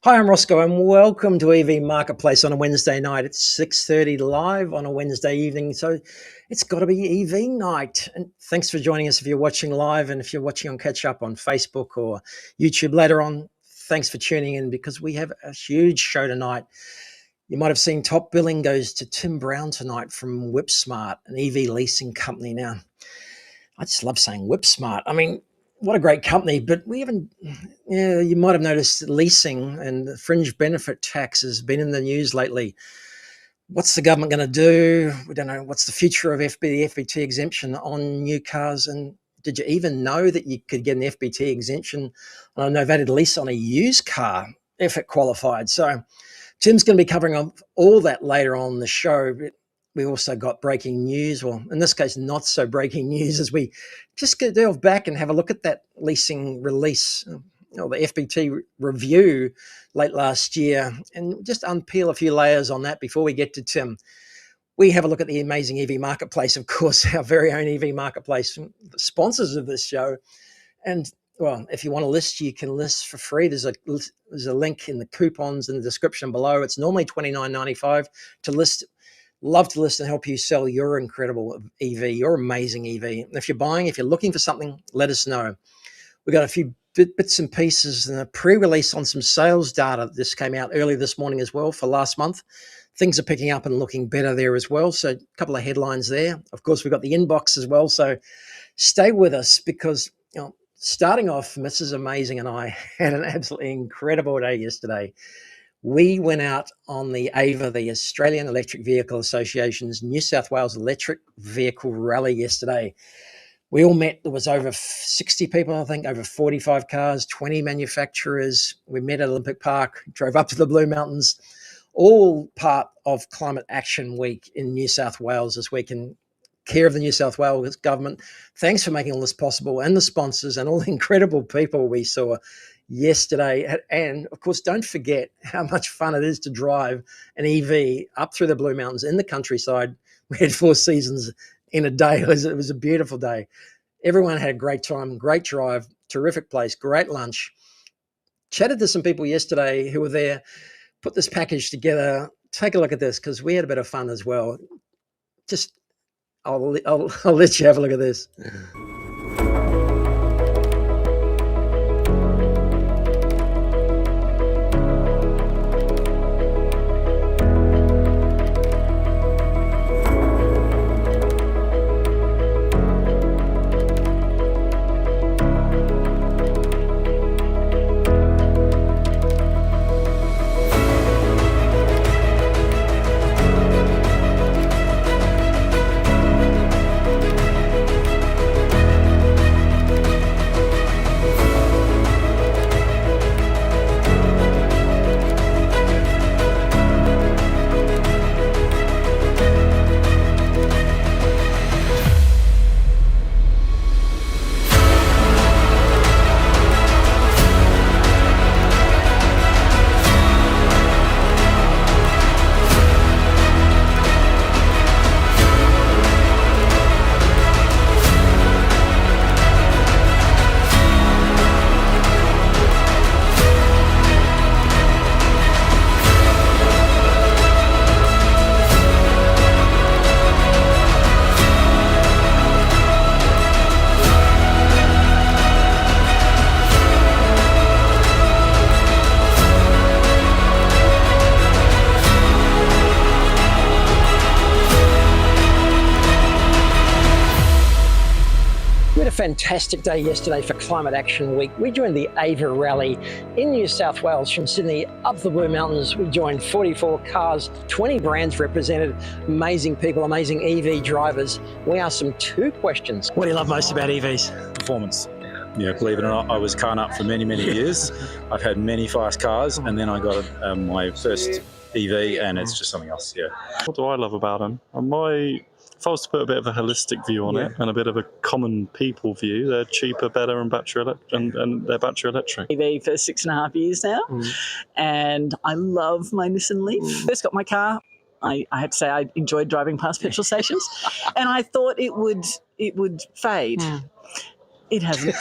Hi, I'm Roscoe, and welcome to EV Marketplace on a Wednesday night. It's 6:30 live on a Wednesday evening, so it's got to be EV night. And thanks for joining us if you're watching live, and if you're watching on catch up on Facebook or YouTube later on, thanks for tuning in because we have a huge show tonight. You might have seen top billing goes to Tim Brown tonight from WhipSmart, an EV leasing company. Now, I just love saying WhipSmart. I mean, what a great company, but we haven't, you might have noticed leasing and the Fringe Benefit Tax has been in the news lately. What's the government going to do? We don't know. What's the future of FBT exemption on new cars? And did you even know that you could get an FBT exemption on a novated lease on a used car if it qualified? So Tim's going to be covering all that later on in the show. We also got breaking news, well, in this case, not so breaking news, as we just delve back and have a look at that leasing release, or the FBT review late last year, and just unpeel a few layers on that before we get to Tim. We have a look at the Amazing EV Marketplace, of course, our very own EV Marketplace, the sponsors of this show. And well, if you want to list, you can list for free. There's a link in the coupons in the description below. It's normally $29.95 to list. Love to list and help you sell your incredible EV, your amazing EV. And if you're looking for something, let us know. We've got a few bits and pieces and a pre-release on some sales data. This came out early this morning as well for last month. Things are picking up and looking better there as well. So a couple of headlines there. Of course, we've got the inbox as well. So stay with us because, starting off, Mrs. Amazing and I had an absolutely incredible day yesterday. We went out on the AVA, the Australian Electric Vehicle Association's New South Wales Electric Vehicle Rally yesterday. We all met. There was over 60 people, I think, over 45 cars, 20 manufacturers. We met at Olympic Park, drove up to the Blue Mountains, all part of Climate Action Week in New South Wales this week, in care of the New South Wales government. Thanks for making all this possible, and the sponsors and all the incredible people we saw yesterday. And of course, don't forget how much fun it is to drive an EV up through the Blue Mountains in the countryside. We had 4 seasons in a day. It was a beautiful day. Everyone had a great time, great drive, terrific place, great lunch. Chatted to some people yesterday who were there, put this package together. Take a look at this because we had a bit of fun as well. Just, I'll let you have a look at this. Fantastic day yesterday for Climate Action Week. We joined the AVA rally in New South Wales from Sydney up the Blue Mountains. We joined 44 cars, 20 brands represented, amazing people, amazing EV drivers. We asked them 2 questions. What do you love most about EVs? Performance. Yeah, believe it or not, I was car nut for many years. I've had many fast cars, and then I got my first EV, and it's just something else. Yeah. What do I love about them? If I was to put a bit of a holistic view on it and a bit of a common people view, they're cheaper, better, and they're battery electric. EV for 6.5 years now, and I love my Nissan Leaf. First got my car, I have to say I enjoyed driving past petrol stations, and I thought it would fade. It hasn't.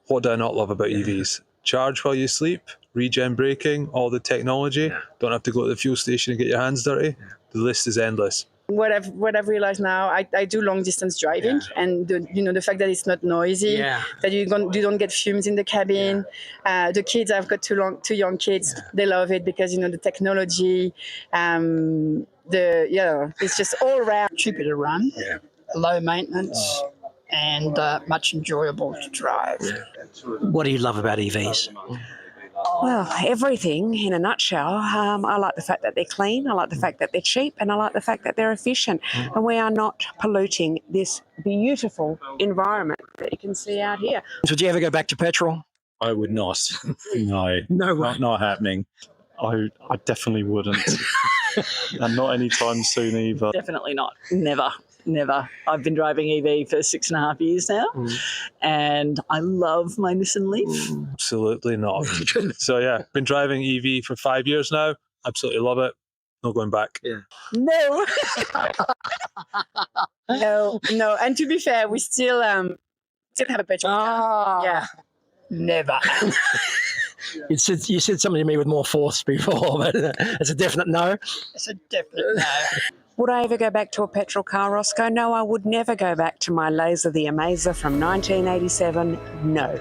What do I not love about EVs? Charge while you sleep, regen braking, all the technology. Don't have to go to the fuel station and get your hands dirty. The list is endless. What I've realized now, I do long distance driving, and the fact that it's not noisy, that you don't get fumes in the cabin. The kids, I've got two young kids, they love it because the technology, it's just all around cheaper to run, low maintenance, and much enjoyable to drive. What do you love about EVs? Well, everything in a nutshell. I like the fact that they're clean, I like the fact that they're cheap, and I like the fact that they're efficient. And we are not polluting this beautiful environment that you can see out here. Would you ever go back to petrol? I would not. No, No way. not happening. I definitely wouldn't. And not anytime soon either. Definitely not. Never. I've been driving EV for 6.5 years now, and I love my Nissan Leaf. Absolutely not. So yeah, been driving EV for 5 years now. Absolutely love it. No going back. No. no. And to be fair, we still have a petrol car. Yeah. Never. You said something to me with more force before, but it's a definite no. It's a definite no. Would I ever go back to a petrol car, Roscoe? No, I would never go back to my Laser the Amazer from 1987. No.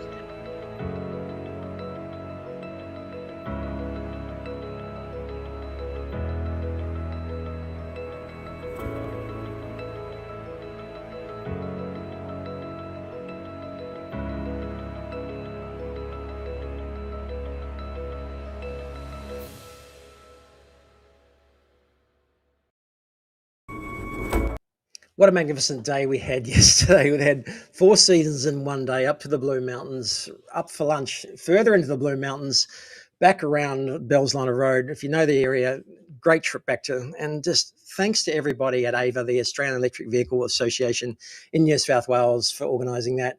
What a magnificent day we had yesterday. We had 4 seasons in one day, up to the Blue Mountains, up for lunch, further into the Blue Mountains, back around Bellsliner Road. If you know the area, great trip back to, and just thanks to everybody at AVA, the Australian Electric Vehicle Association in New South Wales, for organising that.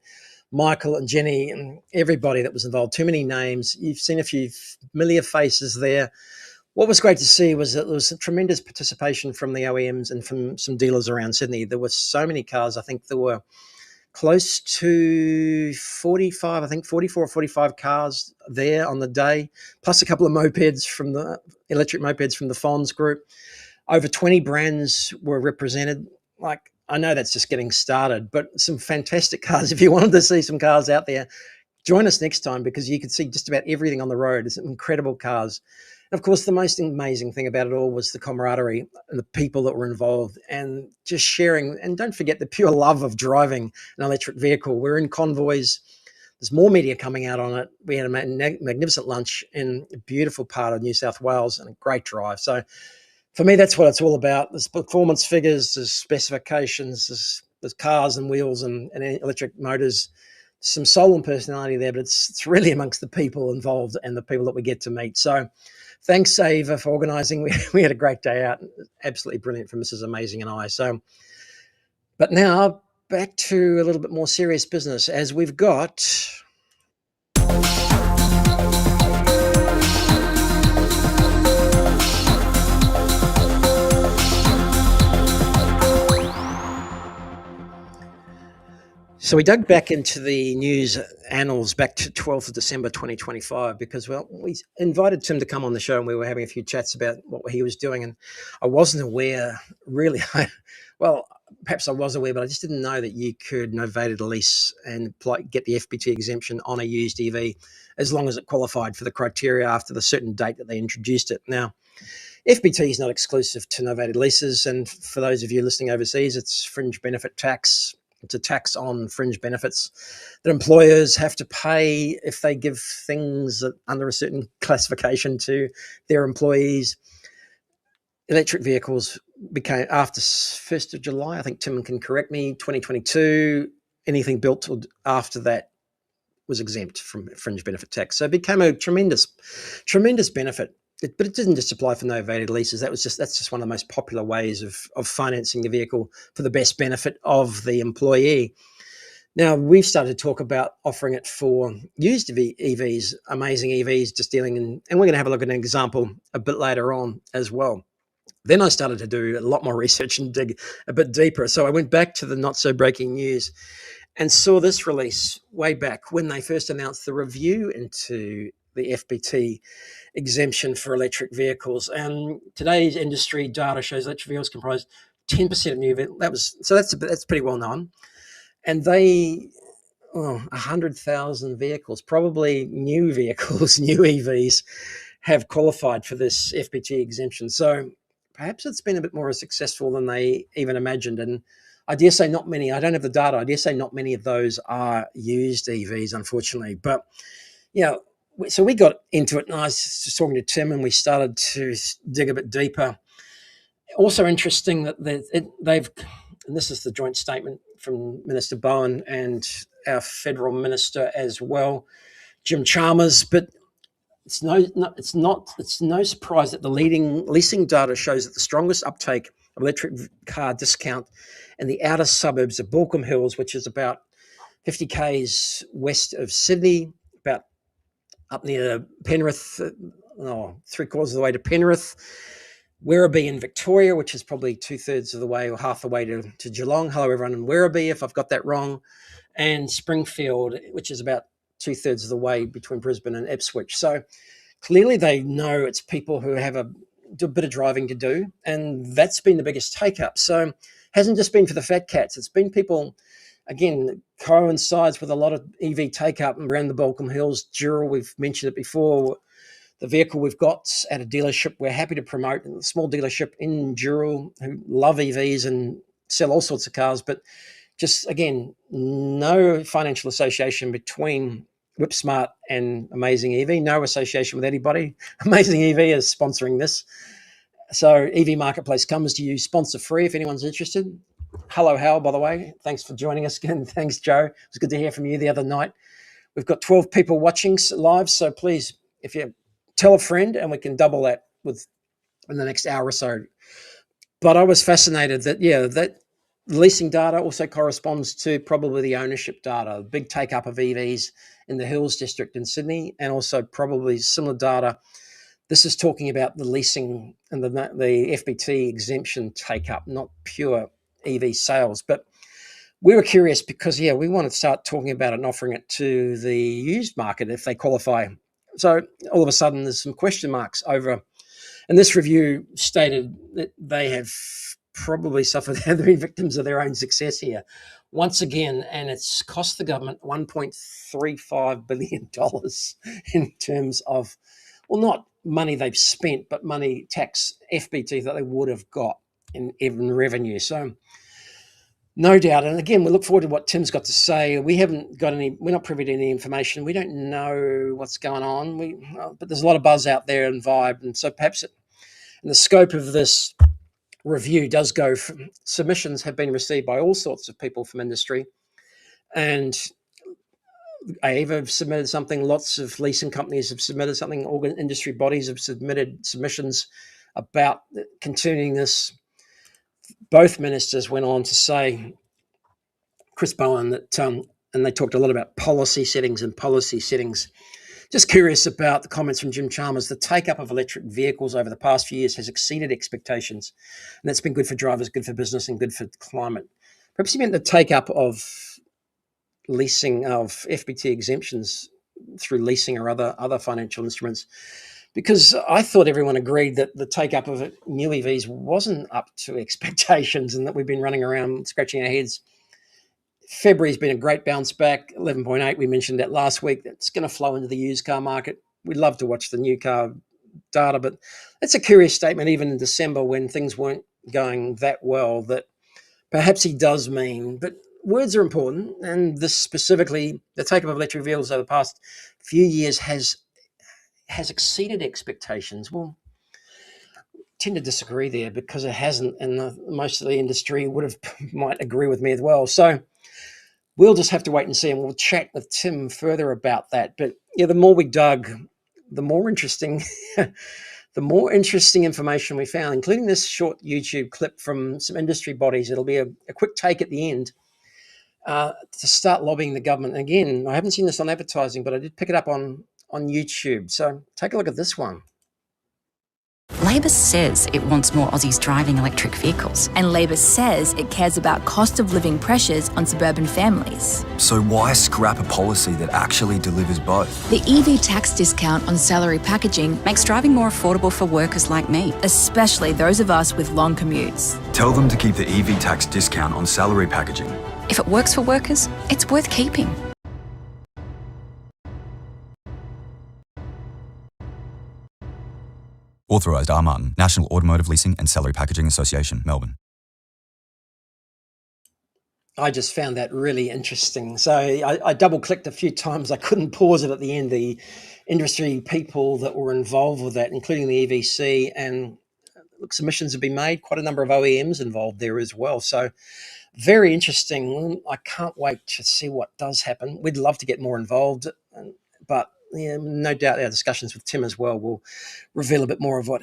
Michael and Jenny and everybody that was involved. Too many names. You've seen a few familiar faces there. What was great to see was that there was tremendous participation from the OEMs and from some dealers around Sydney. There were so many cars. I think there were close to 44 or 45 cars there on the day, plus a couple of mopeds from the electric mopeds from the Fonz group. Over 20 brands were represented. Like, I know that's just getting started, but some fantastic cars. If you wanted to see some cars out there, join us next time, because you could see just about everything on the road. It's incredible cars. And of course, the most amazing thing about it all was the camaraderie and the people that were involved and just sharing. And don't forget the pure love of driving an electric vehicle. We're in convoys. There's more media coming out on it. We had a magnificent lunch in a beautiful part of New South Wales and a great drive. So for me, that's what it's all about. There's performance figures, there's specifications, there's cars and wheels and electric motors. Some soul and personality there, but it's really amongst the people involved and the people that we get to meet. So thanks, Ava, for organising. We had a great day out. Absolutely brilliant from Mrs. Amazing and I. So, but now back to a little bit more serious business, as we've got... So we dug back into the news annals back to 12th of December 2025 because, well, we invited Tim to come on the show and we were having a few chats about what he was doing. And I wasn't aware, really. Well, perhaps I was aware, but I just didn't know that you could novated a lease and get the FBT exemption on a used EV as long as it qualified for the criteria after the certain date that they introduced it. Now, FBT is not exclusive to novated leases. And for those of you listening overseas, it's Fringe Benefit Tax. It's a tax on fringe benefits that employers have to pay if they give things under a certain classification to their employees. Electric vehicles became, after 1st of July, I think Tim can correct me, 2022, anything built after that was exempt from fringe benefit tax. So it became a tremendous benefit. But it didn't just apply for novated leases. That's just one of the most popular ways of financing the vehicle for the best benefit of the employee. Now, we've started to talk about offering it for used EVs, Amazing EVs, just dealing in, and we're going to have a look at an example a bit later on as well. Then I started to do a lot more research and dig a bit deeper. So I went back to the not so breaking news and saw this release way back when they first announced the review into the FBT exemption for electric vehicles. And today's industry data shows electric vehicles comprise 10% of new vehicles. That's pretty well known. And 100,000 vehicles, probably new vehicles, new EVs, have qualified for this FBT exemption. So perhaps it's been a bit more successful than they even imagined. And I dare say not many, I don't have the data, I dare say not many of those are used EVs, unfortunately. But, so we got into it, and I was just talking to Tim, and we started to dig a bit deeper. Also interesting that they've, and this is the joint statement from Minister Bowen and our federal minister as well, Jim Chalmers. But it's no surprise that the leading leasing data shows that the strongest uptake of electric car discount in the outer suburbs of Baulkham Hills, which is about 50 k's west of Sydney, about up near Penrith, 3/4 of the way to Penrith, Werribee in Victoria, which is probably 2/3 of the way or half the way to Geelong. Hello, everyone in Werribee, if I've got that wrong. And Springfield, which is about 2/3 of the way between Brisbane and Ipswich. So clearly they know it's people who have a bit of driving to do, and that's been the biggest take-up. So it hasn't just been for the fat cats. It's been people, again, coincides with a lot of EV take-up around the Baulkham Hills. Dural, we've mentioned it before. The vehicle we've got at a dealership we're happy to promote, a small dealership in Dural who love EVs and sell all sorts of cars, but just, again, no financial association between WhipSmart and AmazingEV, no association with anybody. AmazingEV is sponsoring this. So EV Marketplace comes to you sponsor free if anyone's interested. Hello, Hal, by the way. Thanks for joining us again. Thanks, Joe. It was good to hear from you the other night. We've got 12 people watching live, so please, if you tell a friend, and we can double that in the next hour or so. But I was fascinated that leasing data also corresponds to probably the ownership data, big take up of EVs in the Hills District in Sydney, and also probably similar data. This is talking about the leasing and the FBT exemption take up, not pure EV sales. But we were curious because, we want to start talking about it and offering it to the used market if they qualify. So all of a sudden there's some question marks over, and this review stated that they have probably suffered, they've been victims of their own success here once again, and it's cost the government $1.35 billion in terms of, not money they've spent, but money, tax, FBT that they would have got in revenue. So no doubt. And again, we look forward to what Tim's got to say. We're not privy to any information. We don't know what's going on. But there's a lot of buzz out there and vibe. And so perhaps in the scope of this review does go from, submissions have been received by all sorts of people from industry. And AVA have submitted something. Lots of leasing companies have submitted something. Industry bodies have submitted submissions about continuing this. Both ministers went on to say, Chris Bowen, that and they talked a lot about policy settings. Just curious about the comments from Jim Chalmers. The take-up of electric vehicles over the past few years has exceeded expectations, and that's been good for drivers, good for business, and good for the climate. Perhaps he meant the take-up of leasing of FBT exemptions through leasing or other financial instruments, because I thought everyone agreed that the take-up of new EVs wasn't up to expectations and that we've been running around scratching our heads. February's been a great bounce back, 11.8. We mentioned that last week. That's going to flow into the used car market. We'd love to watch the new car data, but it's a curious statement, even in December when things weren't going that well, that perhaps he does mean. But words are important, and this specifically, the take-up of electric vehicles over the past few years has exceeded expectations. Well, I tend to disagree there because it hasn't, and most of the industry might agree with me as well. So we'll just have to wait and see, and we'll chat with Tim further about that. But the more we dug, the more interesting information we found, including this short YouTube clip from some industry bodies. It'll be a quick take at the end to start lobbying the government. Again, I haven't seen this on advertising, but I did pick it up on YouTube. So take a look at this one. Labor says it wants more Aussies driving electric vehicles. And Labor says it cares about cost of living pressures on suburban families. So why scrap a policy that actually delivers both? The EV tax discount on salary packaging Makes driving more affordable for workers like me. especially those of us with long commutes. Tell them to keep the EV tax discount on salary packaging. If it works for workers, it's worth keeping. Authorised R. Martin, National Automotive Leasing and Salary Packaging Association, Melbourne. I just found that really interesting. So I double-clicked a few times. I couldn't pause it at the end. The industry people that were involved with that, including the EVC, and look, submissions have been made. Quite a number of OEMs involved there as well. So very interesting. I can't wait to see what does happen. We'd love to get more involved, but no doubt our discussions with Tim as well will reveal a bit more of what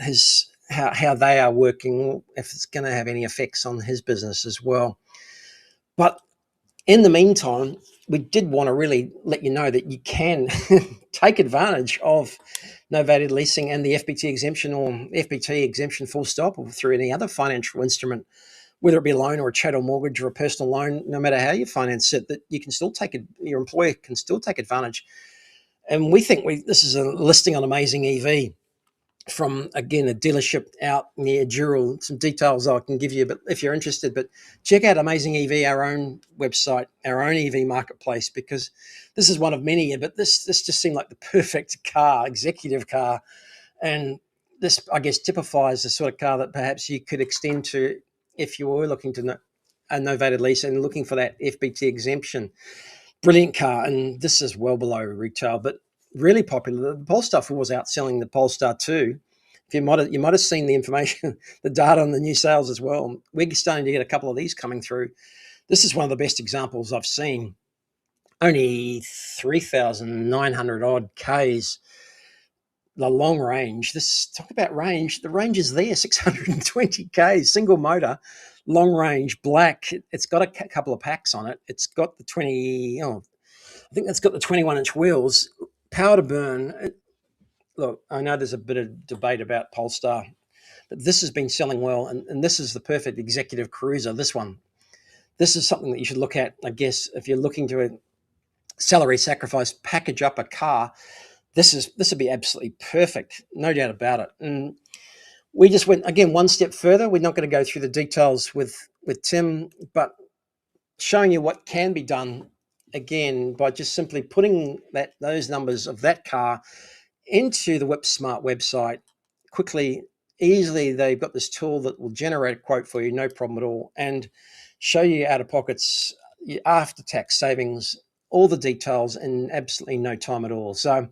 how they are working, if it's going to have any effects on his business as well. But in the meantime, we did want to really let you know that you can take advantage of novated leasing and the FBT exemption or FBT exemption full stop, or through any other financial instrument, whether it be a loan or a chattel mortgage or a personal loan. No matter how you finance it, that you can still take it, your employer can still take advantage. And we think this is a listing on AmazingEV from, again, a dealership out near Dural. Some details I can give you, but if you're interested, but check out AmazingEV, our own website, our own EV marketplace, because this is one of many, but this just seemed like the perfect car, executive car. And this, I guess, typifies the sort of car that perhaps you could extend to if you were looking to a novated lease and looking for that FBT exemption. Brilliant car, and this is well below retail, but really popular. The Polestar 4 was outselling the Polestar 2. If you might have seen the information, the data on the new sales as well. We're starting to get a couple of these coming through. This is one of the best examples I've seen. Only 3,900 odd Ks. The long range. Talk about range. The range is there, 620 Ks, single motor, long range, black. It's got a couple of packs on it. It's got the 21-inch wheels, power to burn. Look, I know there's a bit of debate about Polestar, but this has been selling well, and this is the perfect executive cruiser, this one. This is something that you should look at, I guess, if you're looking to a salary sacrifice, package up a car. This would be absolutely perfect, no doubt about it. And we just went, again, one step further. We're not going to go through the details with Tim, but showing you what can be done, again, by just simply putting those numbers of that car into the WhipSmart website quickly, easily. They've got this tool that will generate a quote for you, no problem at all, and show you out of pockets, after tax savings, all the details in absolutely no time at all. So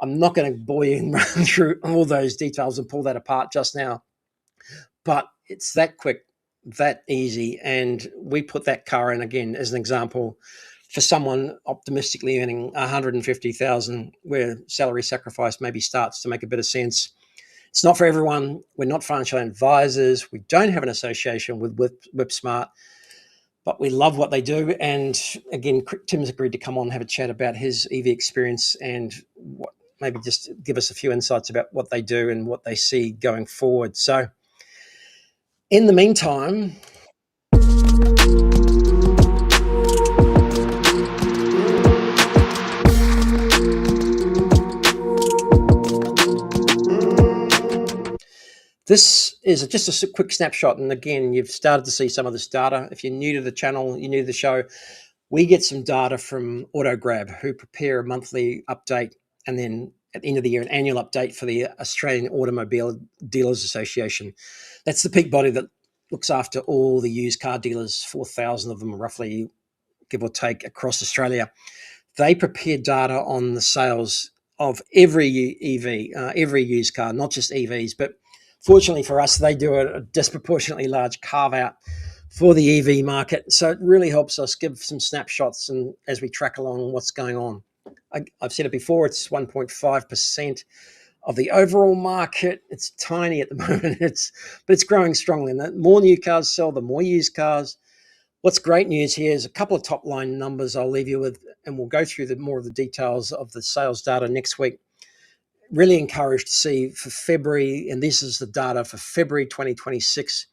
I'm not going to bore you and run through all those details and pull that apart just now, but it's that quick, that easy. And we put that car in, again, as an example, for someone optimistically earning 150,000, where salary sacrifice maybe starts to make a bit of sense. It's not for everyone. We're not financial advisors. We don't have an association with WhipSmart, but we love what they do. And again, Tim's agreed to come on and have a chat about his EV experience and maybe just give us a few insights about what they do and what they see going forward. So in the meantime, this is just a quick snapshot. And again, you've started to see some of this data. If you're new to the channel, you're new to the show, we get some data from AutoGrab, who prepare a monthly update, and then at the end of the year, an annual update for the Australian Automobile Dealers Association. That's the peak body that looks after all the used car dealers, 4,000 of them roughly, give or take, across Australia. They prepare data on the sales of every EV, every used car, not just EVs, but fortunately for us, they do a disproportionately large carve out for the EV market. So it really helps us give some snapshots and as we track along what's going on. I've said it before, it's 1.5% of the overall market. It's tiny at the moment, but it's growing strongly. And the more new cars sell, the more used cars. What's great news here is a couple of top line numbers I'll leave you with, and we'll go through more of the details of the sales data next week. really encouraged to see for February, and this is the data for February 2026,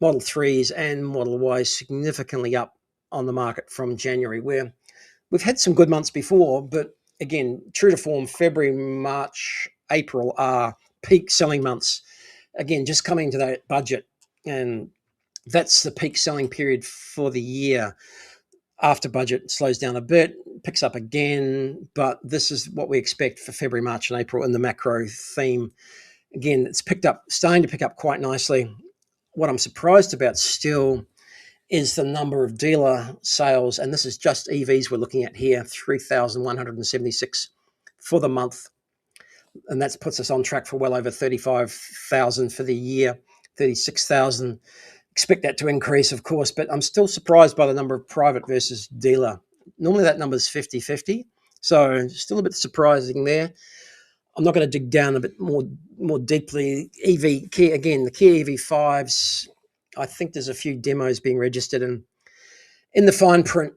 Model 3s and Model Ys significantly up on the market from January, where we've had some good months before, but again, true to form, February, March, April are peak selling months. Again, just coming to that budget, and that's the peak selling period for the year. After budget slows down a bit, picks up again, but this is what we expect for February, March, and April in the macro theme. Again, it's starting to pick up quite nicely. What I'm surprised about still is the number of dealer sales, and this is just EVs we're looking at here, 3,176 for the month, and that puts us on track for well over 35,000 for the year, 36,000. Expect that to increase, of course, but I'm still surprised by the number of private versus dealer. Normally that number is 50-50, so still a bit surprising there. I'm not going to dig down a bit more deeply. The Kia EV5s, I think there's a few demos being registered, and in the fine print,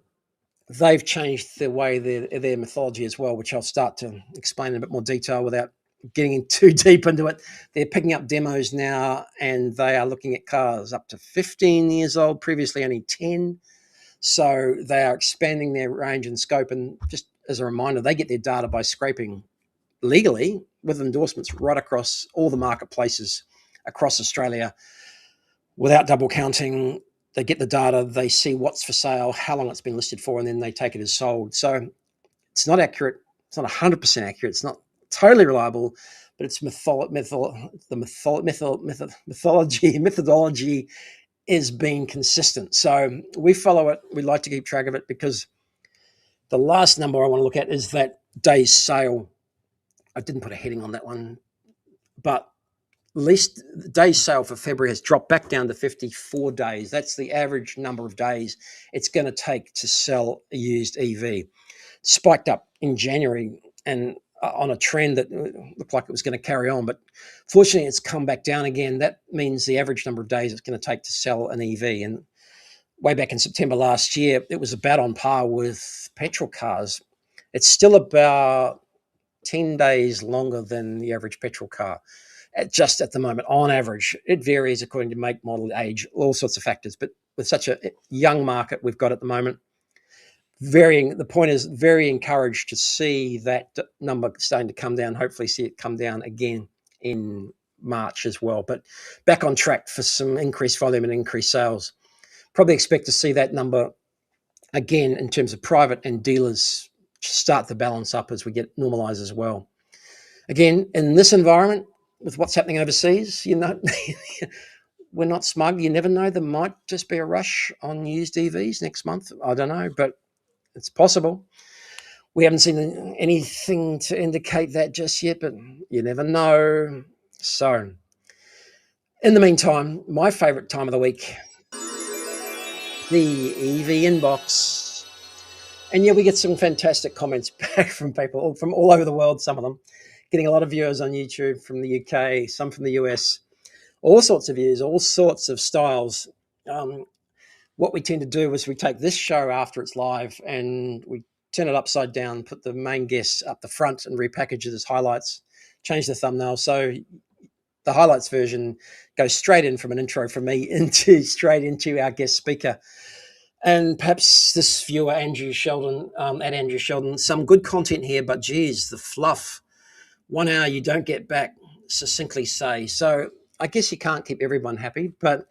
they've changed the way their methodology as well, which I'll start to explain in a bit more detail without getting too deep into it. They're picking up demos now, and they are looking at cars up to 15 years old, previously only 10. So they are expanding their range and scope. And just as a reminder, they get their data by scraping legally with endorsements right across all the marketplaces across Australia without double counting. They get the data, they see what's for sale, how long it's been listed for, and then they take it as sold. So it's not accurate. It's not 100% accurate. It's not totally reliable, but its methodology is being consistent. So we follow it. We like to keep track of it because the last number I want to look at is that sale. I didn't put a heading on that one, but least days sale for February has dropped back down to 54 days. That's the average number of days it's going to take to sell a used EV. Spiked up in January and on a trend that looked like it was going to carry on, but fortunately it's come back down again. That means the average number of days it's going to take to sell an EV. And way back in September last year, it was about on par with petrol cars. It's still about 10 days longer than the average petrol car. Just at the moment, on average. It varies according to make, model, age, all sorts of factors. But with such a young market we've got at the moment, the point is very encouraged to see that number starting to come down, hopefully see it come down again in March as well. But back on track for some increased volume and increased sales. Probably expect to see that number again in terms of private and dealers start to balance up as we get normalized as well. Again, in this environment, with what's happening overseas, we're not smug. You never know. There might just be a rush on used EVs next month. I don't know, but it's possible. We haven't seen anything to indicate that just yet, but you never know. So, in the meantime, my favorite time of the week, the EV inbox. And yeah, we get some fantastic comments back from people from all over the world, some of them. Getting a lot of viewers on YouTube from the UK, some from the US, all sorts of views, all sorts of styles. What we tend to do is we take this show after it's live and we turn it upside down, put the main guests up the front and repackage it as highlights, change the thumbnail. So the highlights version goes straight in from an intro from me straight into our guest speaker. And perhaps this viewer, Andrew Sheldon, at Andrew Sheldon, some good content here, but geez, the fluff. 1 hour you don't get back, succinctly say. So I guess you can't keep everyone happy, but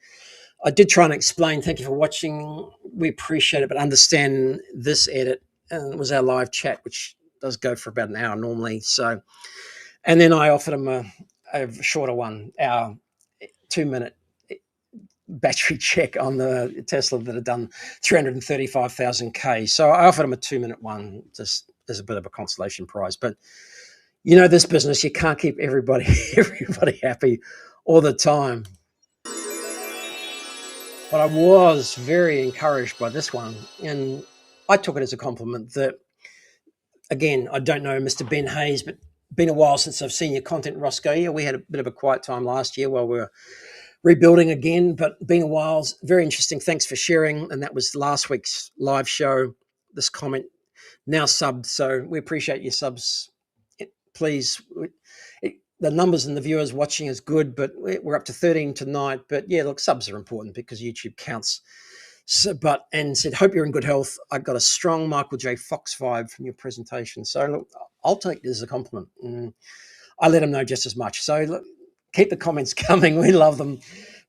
I did try and explain. Thank you for watching. We appreciate it, but understand this edit was our live chat, which does go for about an hour normally. So, and then I offered him a shorter 1 hour, 2-minute battery check on the Tesla that had done 335,000 K. So I offered him a 2-minute one just as a bit of a consolation prize, but this business, you can't keep everybody happy all the time. But I was very encouraged by this one, and I took it as a compliment that, again, I don't know Mr. Ben Hayes, but been a while since I've seen your content, Roscoe. We had a bit of a quiet time last year while we were rebuilding again, but been a while. Very interesting. Thanks for sharing, and that was last week's live show. This comment, now subbed, so we appreciate your subs. please. The numbers and the viewers watching is good, but we're up to 13 tonight. But yeah, look, subs are important because YouTube counts. So, said, hope you're in good health. I got a strong Michael J. Fox vibe from your presentation. So look, I'll take this as a compliment. I let him know just as much. So look, keep the comments coming. We love them.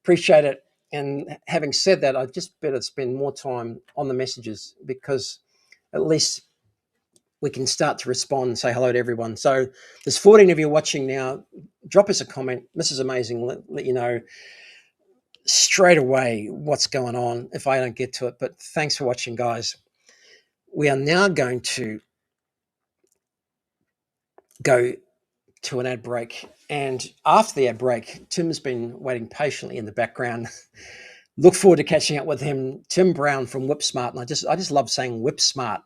Appreciate it. And having said that, I just better spend more time on the messages because at least we can start to respond and say hello to everyone. So there's 14 of you watching now. Drop us a comment. Mrs. Amazing, let you know straight away what's going on if I don't get to it. But thanks for watching, guys. We are now going to go to an ad break. And after the ad break, Tim's been waiting patiently in the background. Look forward to catching up with him. Tim Brown from WhipSmart. And I just love saying WhipSmart.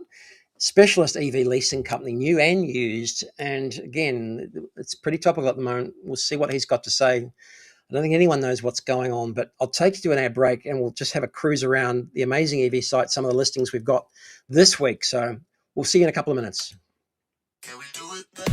Specialist EV leasing company, new and used. And again, it's pretty topical at the moment. We'll see what he's got to say. I don't think anyone knows what's going on, but I'll take you to an ad break and we'll just have a cruise around the Amazing EV site, some of the listings we've got this week. So we'll see you in a couple of minutes. Can we do it then?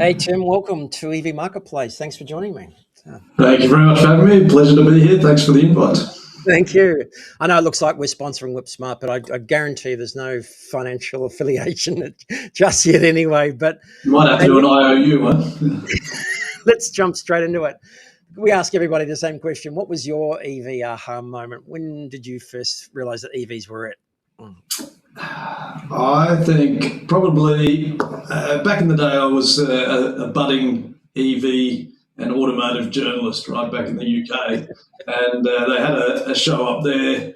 Hey, Tim, welcome to EV Marketplace. Thanks for joining me. Thank you very much for having me. Pleasure to be here. Thanks for the invite. Thank you. I know it looks like we're sponsoring WhipSmart, but I guarantee there's no financial affiliation just yet anyway. But you might have to do an IOU one. Let's jump straight into it. We ask everybody the same question. What was your EV aha moment? When did you first realize that EVs were it? I think probably back in the day I was a budding EV and automotive journalist right back in the UK, and they had a show up there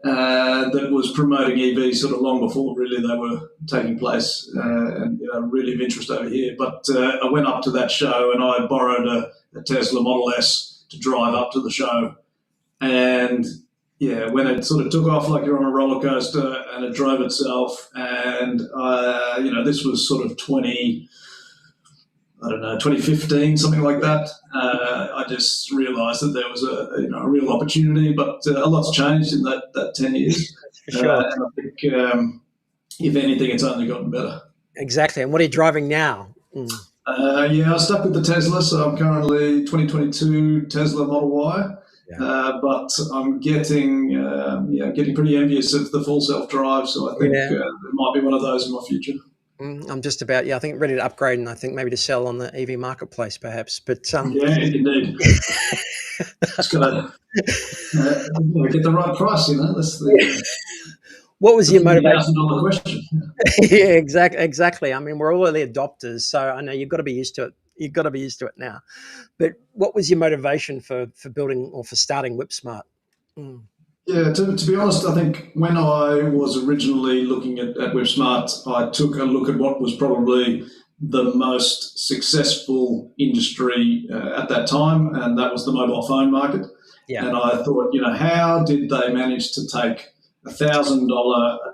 that was promoting EVs sort of long before really they were taking place, and really of interest over here. But I went up to that show and I borrowed a Tesla Model S to drive up to the show, and yeah, when it sort of took off like you're on a roller coaster and it drove itself, and this was sort of 2015, something like that. I just realised that there was a real opportunity, but a lot's changed in that 10 years. For sure. And I think if anything, it's only gotten better. Exactly. And what are you driving now? Yeah, I stuck with the Tesla, so I'm currently 2022 Tesla Model Y. But I'm getting pretty envious of the full self-drive, so I think there might be one of those in my future. I'm just about, I think ready to upgrade, and I think maybe to sell on the EV marketplace perhaps. But yeah, indeed. Just got to get the right price, That's the... What was your motivation? $1,000 question. Yeah, exactly. I mean, we're all early adopters, so I know you've got to be used to it. You've got to be used to it now. But what was your motivation for building or for starting WhipSmart? Yeah, to be honest, I think when I was originally looking at WhipSmart, I took a look at what was probably the most successful industry at that time, and that was the mobile phone market. Yeah. And I thought, how did they manage to take $1,000,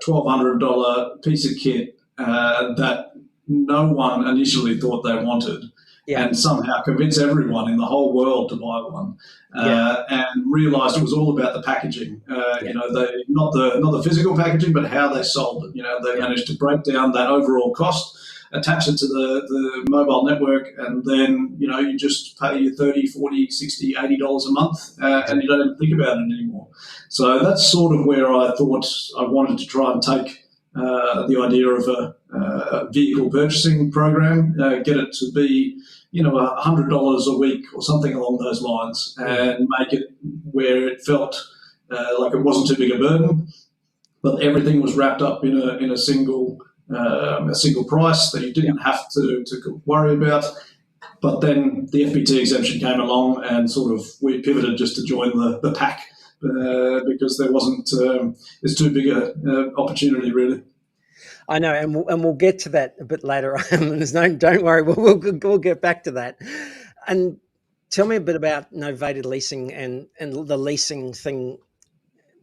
$1,200 piece of kit that no one initially thought they wanted, and somehow convince everyone in the whole world to buy one, and realised it was all about the packaging. They not the physical packaging, but how they sold it. They managed to break down that overall cost, attach it to the mobile network, and then you just pay your $30, $40, $60, $80 a month, and you don't even think about it anymore. So that's sort of where I thought I wanted to try and take the idea of a vehicle purchasing program, get it to be $100 a week or something along those lines, and make it where it felt like it wasn't too big a burden, but everything was wrapped up in a single price that you didn't have to worry about. But then the FBT exemption came along, and sort of we pivoted just to join the pack because there wasn't it's too big a opportunity really. I know, and we'll get to that a bit later on. Don't worry, we'll get back to that. And tell me a bit about novated leasing and the leasing thing.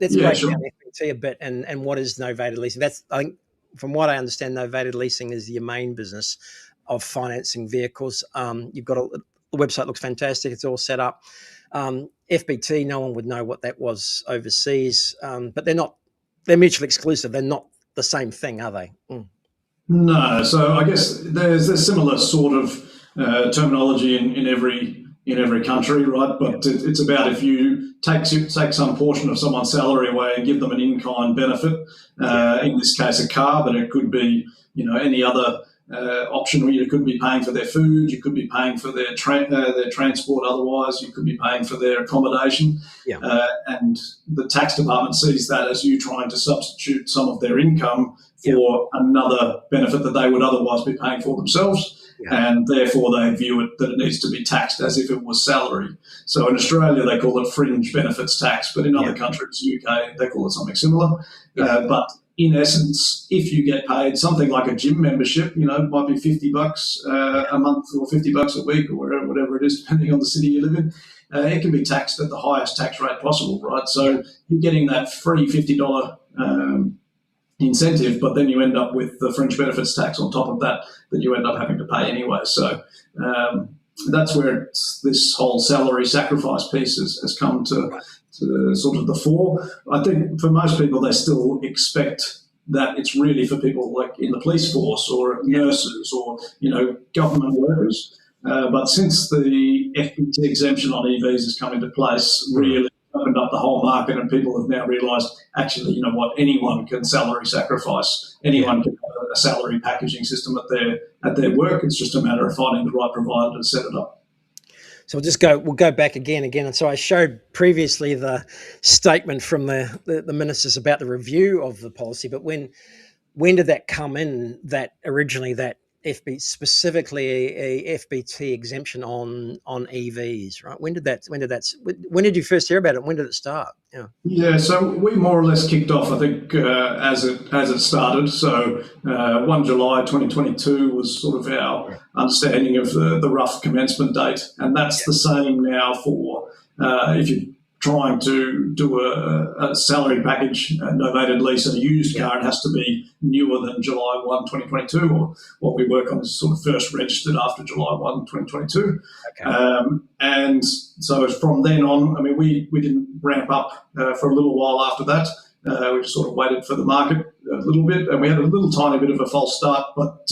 Let's break down FBT a bit and what is novated leasing. That's, I think, from what I understand, novated leasing is your main business of financing vehicles. You've got the website looks fantastic. It's all set up. FBT, no one would know what that was overseas, but they're mutually exclusive. They're not the same thing, are they? No. So I guess there's similar sort of terminology in every country, right? But it's about if you take some portion of someone's salary away and give them an in-kind benefit. In this case, a car, but it could be any other option. You could be paying for their food, you could be paying for their transport. Otherwise, you could be paying for their accommodation. And the tax department sees that as you trying to substitute some of their income for another benefit that they would otherwise be paying for themselves. And therefore they view it that it needs to be taxed as if it was salary. So in Australia they call it Fringe Benefits Tax, but in other countries, UK, they call it something similar. But in essence, if you get paid something like a gym membership, it might be $50 a month or $50 a week or whatever it is, depending on the city you live in. It can be taxed at the highest tax rate possible, right? So you're getting that free $50 incentive, but then you end up with the Fringe Benefits Tax on top of that you end up having to pay anyway. So that's where this whole salary sacrifice piece has come to sort of the fore. I think for most people, they still expect that it's really for people like in the police force or nurses or, government workers. But since the FBT exemption on EVs has come into place, really opened up the whole market, and people have now realised, actually, you know what, anyone can salary sacrifice. Anyone can have a salary packaging system at their work. It's just a matter of finding the right provider to set it up. So we'll go back again. And so I showed previously the statement from the ministers about the review of the policy, but when did that come in, that originally that specifically a FBT exemption on EVs, right? When did you first hear about it? When did it start? Yeah, so we more or less kicked off, I think, as it started. So 1 July 2022 was sort of our understanding of the rough commencement date, and that's the same now for if you're trying to do a salary package, a novated lease and a used car, it has to be newer than July 1, 2022, or what we work on is sort of first registered after July 1, 2022. Okay. And so from then on, I mean, we didn't ramp up for a little while after that. We just sort of waited for the market a little bit, and we had a little tiny bit of a false start, but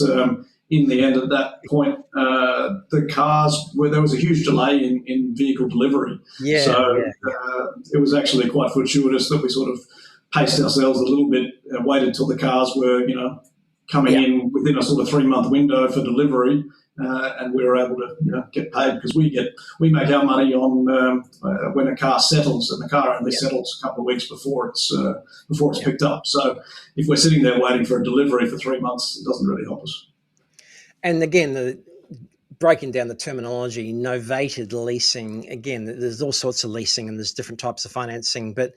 in the end, at that point, the cars, there was a huge delay in vehicle delivery. It was actually quite fortuitous that we sort of paced ourselves a little bit and waited till the cars were, coming in within a sort of 3-month window for delivery, and we were able to, get paid, because we make our money on when a car settles, and the car only settles a couple of weeks before it's picked up. So if we're sitting there waiting for a delivery for 3 months, it doesn't really help us. And again, breaking down the terminology, novated leasing, again, there's all sorts of leasing and there's different types of financing, but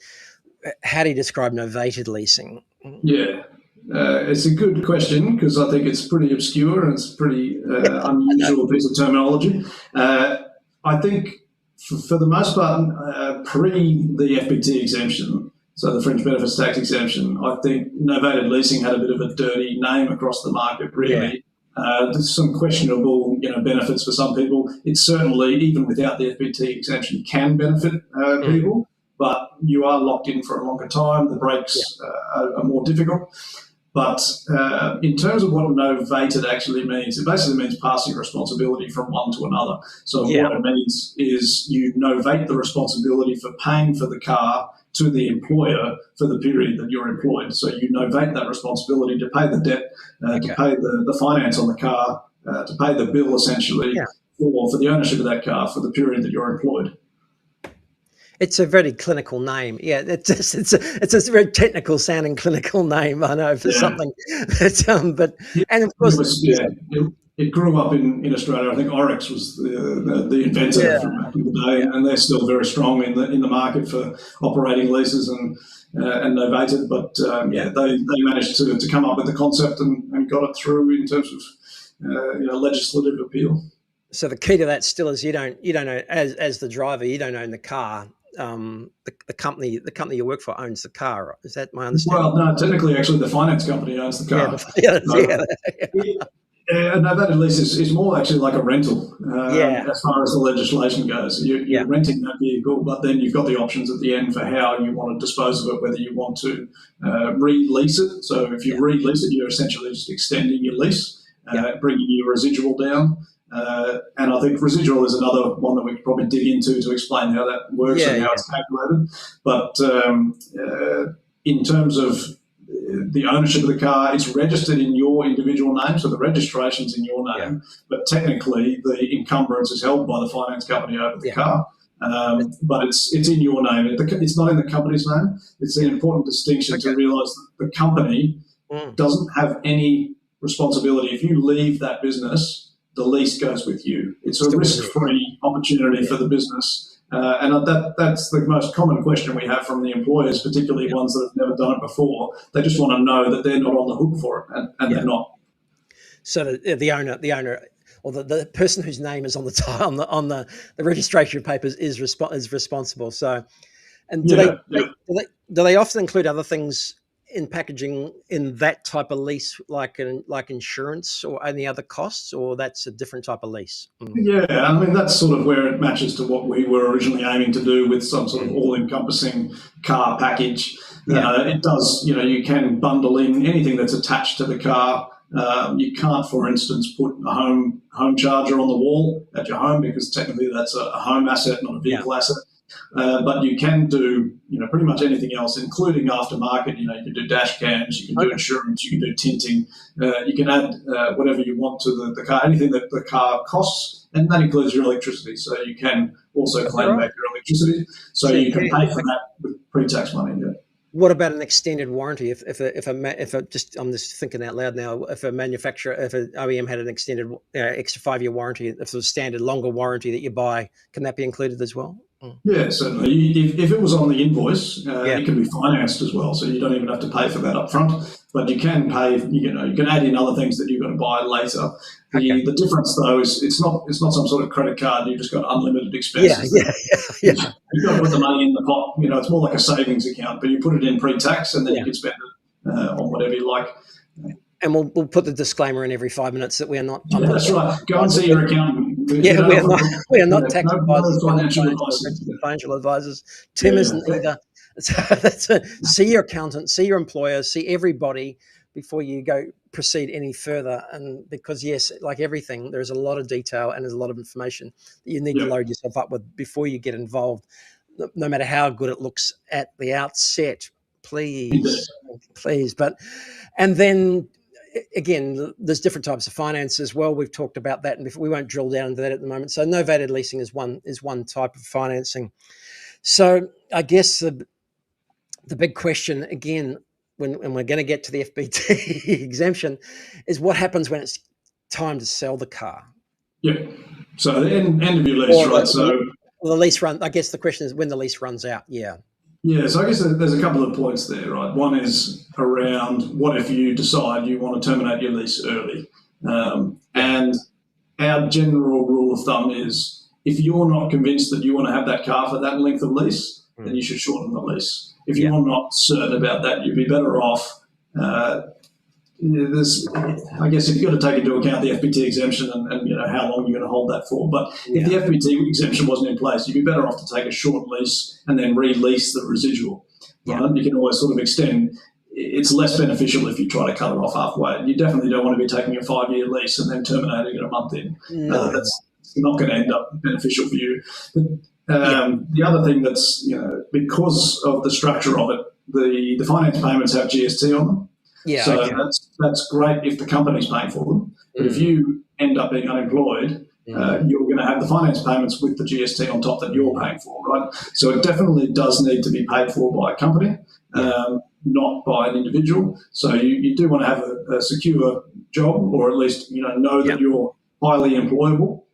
how do you describe novated leasing? Yeah, it's a good question, because I think it's pretty obscure and it's a pretty unusual piece of terminology. I think for the most part, pre the FBT exemption, so the Fringe Benefit Tax exemption, I think novated leasing had a bit of a dirty name across the market, really. There's some questionable, benefits for some people. It certainly, even without the FBT exemption, can benefit people, but you are locked in for a longer time. The breaks are more difficult. But in terms of what novated actually means, it basically means passing responsibility from one to another. So what it means is you novate the responsibility for paying for the car to the employer for the period that you're employed. So you novate that responsibility to pay the debt, to pay the finance on the car, to pay the bill essentially for the ownership of that car for the period that you're employed. It's a very clinical name. Yeah, it's a very technical sounding clinical name, I know, for something. But and of course, it grew up in Australia. I think Oryx was the inventor from back in the day, and they're still very strong in the market for operating leases and novated. But they managed to come up with the concept and got it through in terms of legislative appeal. So the key to that still is you don't know, as the driver, you don't own the car. The company you work for owns the car. Is that my understanding? Well, no, technically, actually, the finance company owns the car. A novated lease is more actually like a rental as far as the legislation goes. You're renting that vehicle, but then you've got the options at the end for how you want to dispose of it, whether you want to re-lease it. So if you re-lease it, you're essentially just extending your lease, bringing your residual down. And I think residual is another one that we could probably dig into to explain how that works and how it's calculated. But in terms of the ownership of the car, it's registered in your individual name, so the registration's in your name, but technically the encumbrance is held by the finance company over the car. But it's in your name. It's not in the company's name. It's an important distinction to realise that the company doesn't have any responsibility. If you leave that business, the lease goes with you. It's a risk-free opportunity for the business. And that's the most common question we have from the employers, particularly ones that have never done it before. They just want to know that they're not on the hook for it, and they're not. So the owner, or the person whose name is on the registration papers is responsible. So, and do they often include other things in packaging in that type of lease, like insurance or any other costs, or that's a different type of lease? Yeah, I mean, that's sort of where it matches to what we were originally aiming to do with some sort of all-encompassing car package. It does, you can bundle in anything that's attached to the car. You can't, for instance, put a home charger on the wall at your home, because technically that's a home asset, not a vehicle asset. But you can do, pretty much anything else, including aftermarket. You can do dash cams, you can do insurance, you can do tinting. You can add whatever you want to the car, anything that the car costs, and that includes your electricity. So you can also claim back your electricity. So you can pay for that with pre-tax money. Yeah. What about an extended warranty? I'm just thinking out loud now. If an OEM had an extended extra 5-year warranty, if it was standard longer warranty that you buy, can that be included as well? Yeah, certainly. If it was on the invoice, it can be financed as well, so you don't even have to pay for that up front. But you can pay. You can add in other things that you're going to buy later. The difference, though, is it's not some sort of credit card. You've just got unlimited expenses. You've got to put the money in the pot. It's more like a savings account, but you put it in pre-tax, and then you can spend it on whatever you like. And we'll put the disclaimer in every 5 minutes that we are not. That's right. Go and see your accountant. We are not tax advisors, financial advisors. Tim isn't either. See your accountant, see your employer, see everybody before you proceed any further. And because yes, like everything, there's a lot of detail and there's a lot of information that you need to load yourself up with before you get involved. No matter how good it looks at the outset, please. And then again, there's different types of finance as well. We've talked about that, and we won't drill down into that at the moment. So novated leasing is one type of financing. So I guess the big question again, when we're going to get to the FBT exemption, is what happens when it's time to sell the car. Yeah. So the end of your lease, right? So the lease run. I guess the question is when the lease runs out. Yeah. Yeah. So I guess there's a couple of points there, right? One is around what if you decide you want to terminate your lease early, and our general rule of thumb is if you're not convinced that you want to have that car for that length of lease, then you should shorten the lease. If you're not certain about that, you'd be better off. I guess if you've got to take into account the FBT exemption and how long you're going to hold that for. But if the FBT exemption wasn't in place, you'd be better off to take a short lease and then release the residual. Right? You can always sort of extend. It's less beneficial if you try to cut it off halfway. You definitely don't want to be taking a 5-year lease and then terminating it a month in. No. That's not going to end up beneficial for you. But the other thing that's, because of the structure of it, the finance payments have GST on them. Yeah, so that's great if the company's paying for them. But if you end up being unemployed, you're going to have the finance payments with the GST on top that you're paying for, right? So it definitely does need to be paid for by a company, not by an individual. So you do want to have a secure job, or at least know that you're highly employable.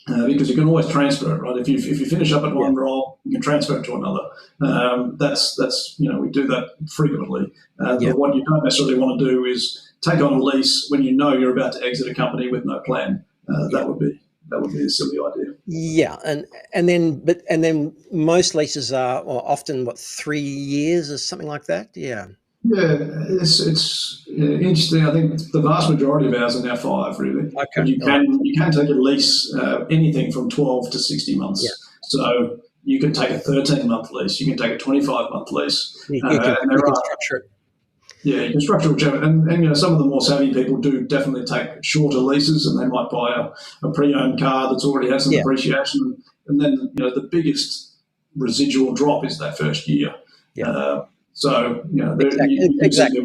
Because you can always transfer it, right? If you finish up at one role, you can transfer it to another. That's we do that frequently. But what you don't necessarily want to do is take on a lease when you know you're about to exit a company with no plan. That would be a silly idea. Yeah, and then most leases are often 3 years or something like that. Yeah. Yeah, it's interesting. I think the vast majority of ours are now 5, really. Okay. But you can take a lease anything from 12 to 60 months. Yeah. So you can take a 13-month lease. You can take a 25-month lease. You can structure it. Yeah, you can structure whichever. And some of the more savvy people do definitely take shorter leases, and they might buy a pre-owned car that's already had some depreciation. And then the biggest residual drop is that first year. Yeah. So, exactly.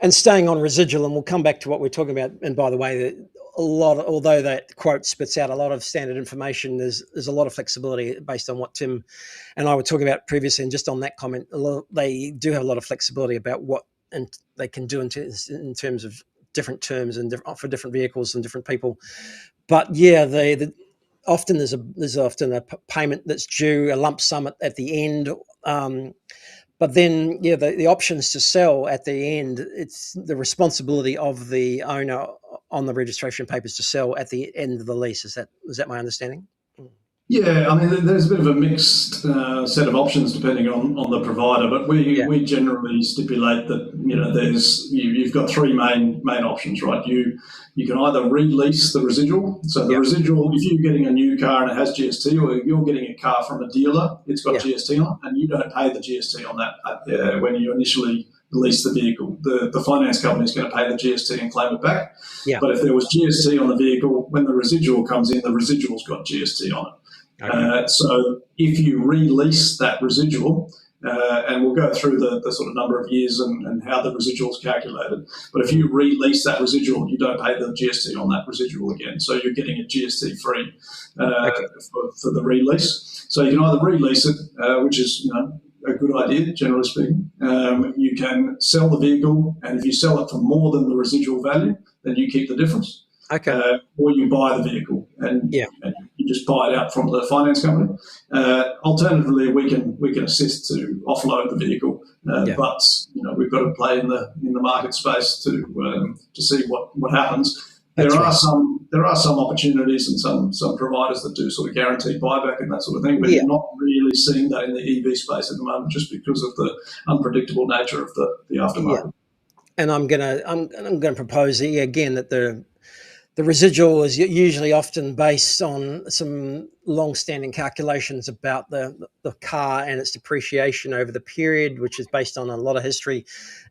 And staying on residual, and we'll come back to what we're talking about. And by the way, although that quote spits out a lot of standard information, there's a lot of flexibility based on what Tim and I were talking about previously. And just on that comment, they do have a lot of flexibility about what they can do in terms of different terms and for different vehicles and different people. But often there's often a payment that's due, a lump sum at the end. But then, the options to sell at the end, it's the responsibility of the owner on the registration papers to sell at the end of the lease. Is that my understanding? Yeah, I mean, there's a bit of a mixed set of options depending on the provider, but we generally stipulate that you've got 3 main options, right? You can either release the residual. So the residual, if you're getting a new car and it has GST, or you're getting a car from a dealer, it's got GST on it, and you don't pay the GST on that when you initially lease the vehicle. The finance company is going to pay the GST and claim it back. Yeah. But if there was GST on the vehicle, when the residual comes in, the residual's got GST on it. Okay. So if you release that residual, and we'll go through the sort of number of years and how the residual is calculated, but if you release that residual, you don't pay the GST on that residual again. So you're getting it GST free for the release. So you can either release it, which is a good idea, generally speaking. You can sell the vehicle, and if you sell it for more than the residual value, then you keep the difference. Okay. Or you buy the vehicle and you just buy it out from the finance company. Alternatively, we can assist to offload the vehicle, but we've got to play in the market space to see what happens. There are some opportunities and some providers that do sort of guaranteed buyback and that sort of thing, but you're not really seeing that in the EV space at the moment, just because of the unpredictable nature of the aftermarket. And I'm gonna propose again that the residual is usually often based on some long-standing calculations about the car and its depreciation over the period, which is based on a lot of history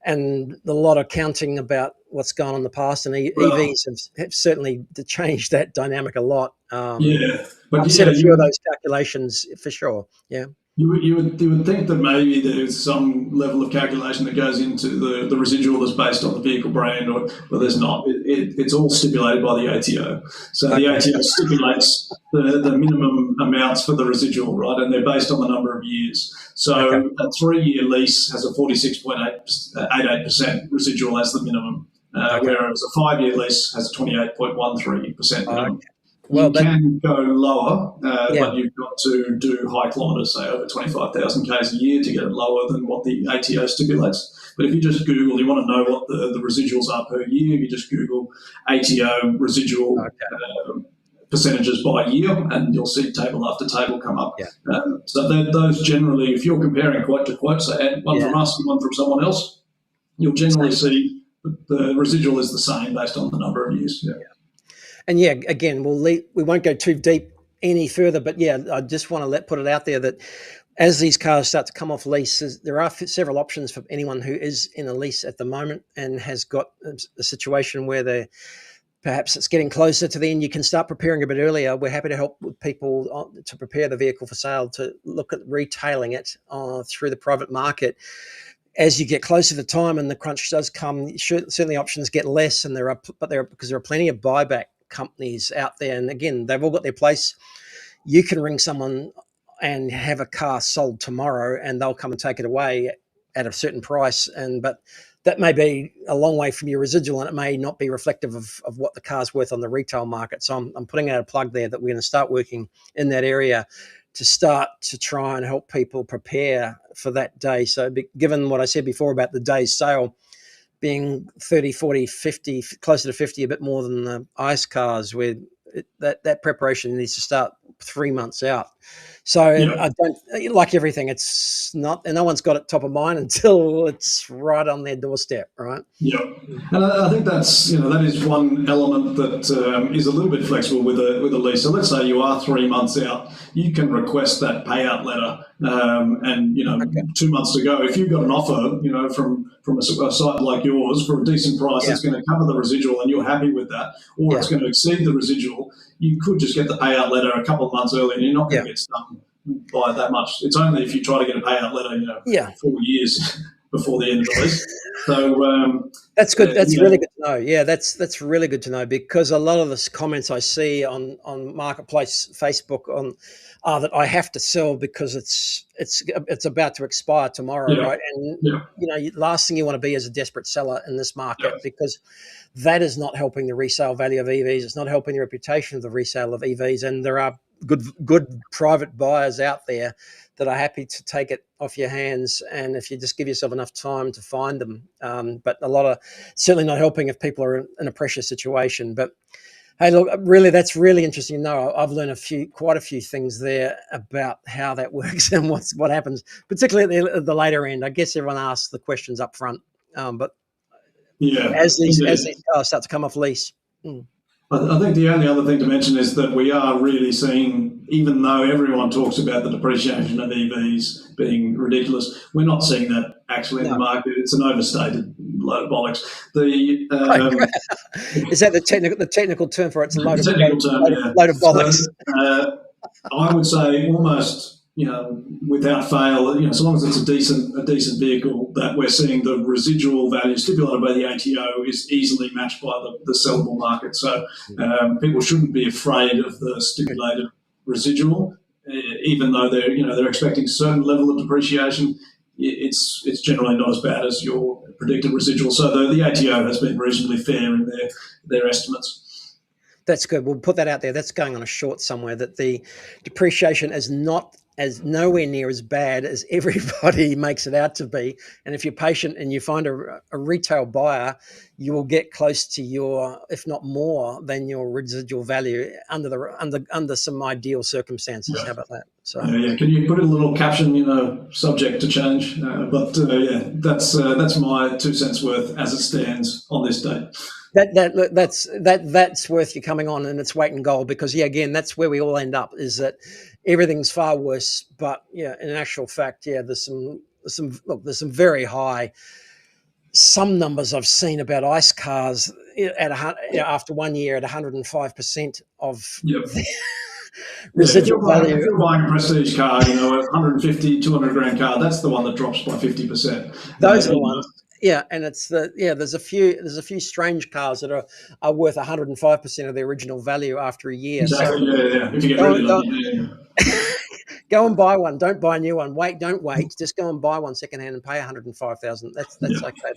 and a lot of counting about what's gone on in the past. And EVs have certainly changed that dynamic a lot. But I've said a few of those calculations for sure. Yeah. You would think that maybe there's some level of calculation that goes into the residual that's based on the vehicle brand, but there's not. It's all stipulated by the ATO. So the ATO stipulates the minimum amounts for the residual, right? And they're based on the number of years. So a 3-year lease has a 46.88% residual as the minimum, whereas a 5-year lease has a 28.13% minimum. You can go lower, but you've got to do high kilometres, say over 25,000 k's a year to get it lower than what the ATO stipulates. But if you just Google, you want to know what the residuals are per year, you just Google ATO residual percentages by year, and you'll see table after table come up. So those generally, if you're comparing quote to quote, say one from us and one from someone else, you'll generally see the residual is the same based on the number of years. And again, we won't go too deep any further, but I just want to put it out there that as these cars start to come off leases, there are several options for anyone who is in a lease at the moment and has got a situation where perhaps it's getting closer to the end. You can start preparing a bit earlier. We're happy to help with people to prepare the vehicle for sale, to look at retailing it through the private market. As you get closer to time and the crunch does come, certainly options get less, and because there are plenty of buyback companies out there, and again, they've all got their place. You can ring someone and have a car sold tomorrow, and they'll come and take it away at a certain price. But that may be a long way from your residual, and it may not be reflective of what the car's worth on the retail market. So I'm putting out a plug there that we're going to start working in that area to start to try and help people prepare for that day. So given what I said before about the day's sale being 30, 40, 50, closer to 50, a bit more than the ICE cars, where that preparation needs to start 3 months out. So I don't, like everything, it's not, and no one's got it top of mind until it's right on their doorstep, right? Yeah, and I think that's, that is one element that is a little bit flexible with a lease. So let's say you are 3 months out, you can request that payout letter, and 2 months to go, if you've got an offer, from a site like yours for a decent price that's going to cover the residual, and you're happy with that, or it's going to exceed the residual, you could just get the payout letter a couple of months early, and you're not going to get stung by that much. It's only if you try to get a payout letter, 4 years before the end of the lease. So that's good. That's really good to know. Yeah, that's really good to know, because a lot of the comments I see on Marketplace Facebook are that I have to sell because it's about to expire tomorrow, right? And last thing you want to be is a desperate seller in this market, because that is not helping the resale value of EVs. It's not helping the reputation of the resale of EVs, and there are good private buyers out there that are happy to take it off your hands, and if you just give yourself enough time to find them. But a lot of, certainly not helping if people are in a pressure situation. But hey, look, really, that's really interesting to know. I've learned quite a few things there about how that works and what happens, particularly at the later end. I guess everyone asks the questions up front, but as these cars start to come off lease. I think the only other thing to mention is that we are really seeing, even though everyone talks about the depreciation of EVs being ridiculous, we're not seeing that actually in the market. It's an overstated load of bollocks. Is that the technical term for it? It's a load of bollocks. So, I would say almost, without fail, so long as it's a decent vehicle, that we're seeing the residual value stipulated by the ATO is easily matched by the sellable market. So people shouldn't be afraid of the stipulated residual, even though they're expecting a certain level of depreciation. It's generally not as bad as your predicted residual. So the ATO has been reasonably fair in their estimates. That's good. We'll put that out there. That's going on a short somewhere, that the depreciation is nowhere near as bad as everybody makes it out to be. And if you're patient and you find a retail buyer, you will get close to your, if not more than your residual value under some ideal circumstances. How about that? So can you put a little caption, subject to change? That's my 2 cents worth as it stands on this date. That's worth you coming on, and it's weight in gold, because again, that's where we all end up, is that everything's far worse. But in actual fact, there's some very high. Some numbers I've seen about ICE cars after 1 year at 105% of the residual value. If you're buying a prestige car, a 150, 200 grand car, that's the one that drops by 50%. Those are the ones. Yeah, and it's there's a few strange cars that are worth 105% of their original value after a year. Exactly. So, if you get really lucky. Go and buy one. Don't buy a new one. Don't wait. Just go and buy one secondhand and pay $105,000. That's okay.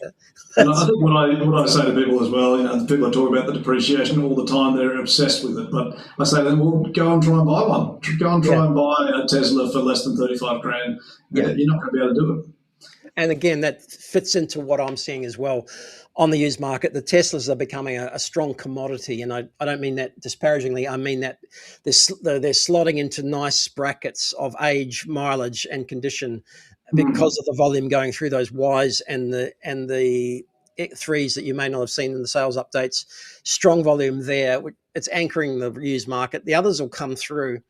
And I think what I say to people as well, people are talking about the depreciation all the time. They're obsessed with it. But I say to them, well, go and try and buy one. Go and try and buy a Tesla for less than 35 grand. You're not going to be able to do it. And again, that fits into what I'm seeing as well on the used market. The Teslas are becoming a strong commodity, and I don't mean that disparagingly. I mean that they're slotting into nice brackets of age, mileage, and condition because of the volume going through those Ys and the 3s that you may not have seen in the sales updates. Strong volume there. It's anchoring the used market. The others will come through.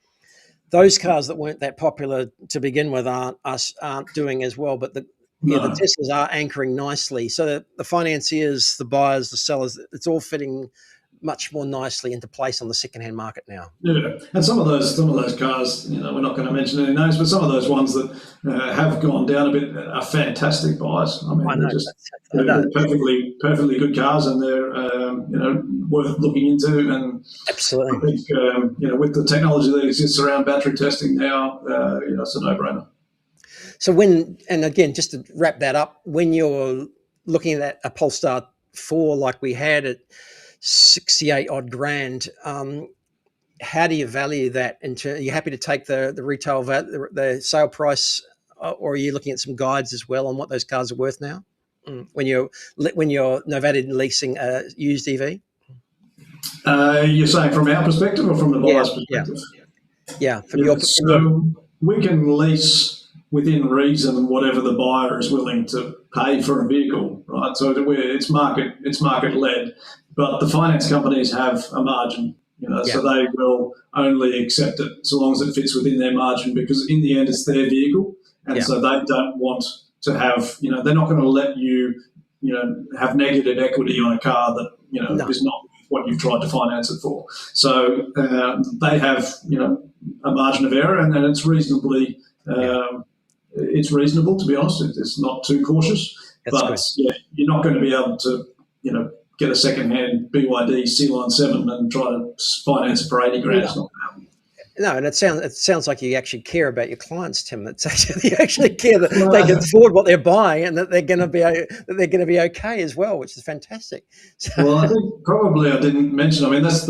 Those cars that weren't that popular to begin with aren't doing as well, but the Teslas are anchoring nicely. So the financiers, the buyers, the sellers, it's all fitting much more nicely into place on the secondhand market now. Yeah, and some of those cars, we're not going to mention any names, but some of those ones that have gone down a bit are fantastic buys. I mean, they're perfectly good cars, and they're worth looking into. And absolutely, I think with the technology that exists around battery testing now, it's a no-brainer. So and again, just to wrap that up, when you're looking at a Polestar 4 like we had at 68 odd grand, how do you value that? Are you happy to take the retail value, the sale price, or are you looking at some guides as well on what those cars are worth now? When you're novated leasing a used EV? You're saying from our perspective or from the buyer's perspective? Yeah, from your perspective. So we can lease within reason whatever the buyer is willing to pay for a vehicle, right? So it's market led, but the finance companies have a margin, so they will only accept it so long as it fits within their margin, because in the end it's their vehicle, and so they don't want to have, they're not going to let you, have negative equity on a car that is not what you've tried to finance it for. So they have a margin of error, and it's reasonably. It's reasonable, to be honest. It's not too cautious. That's good. You're not going to be able to, get a second-hand BYD C-Line 7 and try to finance it for 80 grand. It's not going to happen. No, and it sounds like you actually care about your clients, Tim. It's actually, you actually care that they can afford what they're buying, and that they're going to be okay as well, which is fantastic. So. Well, I think probably I didn't mention. I mean, that's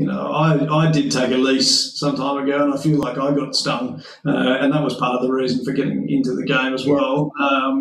I did take a lease some time ago, and I feel like I got stung, and that was part of the reason for getting into the game as well.